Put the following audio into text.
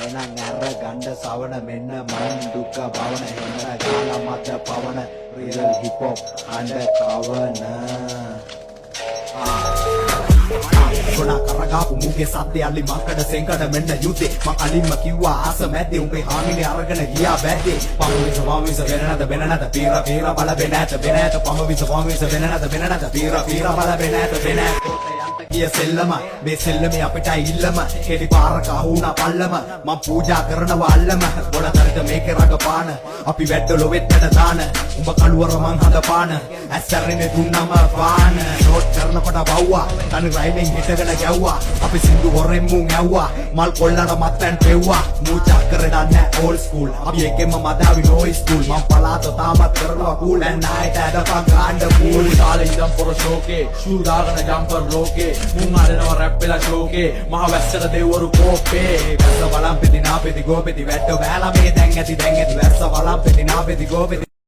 එහෙනම් අර ගණ්ඩ සවන මෙන්න මන් දුක භවන එන්න ගාලා මත පවන රියල් හිප් හොප් අඬ කවන ගොඩා කරගාපු මුගේ සද්දේ අලි මකඩ සෙන්කඩ මෙන්න යුතේ මං අලින්ම කිව්වා ආස මැද්දේ උඹේ හාමිනේ අරගෙන ගියා බැද්දේ පමවිස වෙන නැද පීර බල වෙන නැත පමවිස වෙන නැද පීර බල වෙන නැත කිය සෙල්ලම මේ සෙල්ලමේ අපිටයි ඉල්ලම කෙටි පාරක අහුණා පල්ලම මං පූජා කරනවා අල්ලම ගොඩතරට මේකේ රඟපාන අපි වැද්ද ලොවෙත් වැඩ දාන උඹ කළුවර මං හදපාන ඇස්සරිනේ දුන්නම පාන නෝට් කරනකොට බව්වා තනි රයිමින් හිටගෙන ගැව්වා අපි සින්දු හොරෙන් මුන් ඇව්වා මල් කොල්ලට මත්තන් පෙව්වා මූචා කරලා නැ ඕල් ස්කූල් අපි එකෙන්ම මදාවි නෝයි ස්කූල් මං පලාත තාමත් කරනවා cool and night at the grand pool කාලේ ඉඳන් පොර ෂෝකේ ෂූ දාගෙන ජම්පර් ලෝකේ මුන් අරනවා රැප් වෙලා ෂෝකේ මහ වැස්සට දෙවරු කෝපේ වැස්ස බලම් පෙති නාපෙති ගෝපෙති වැට්ටෝ බෑලා මේ දැන් ඇති වැස්ස බලම් පෙති නාපෙති ගෝපෙති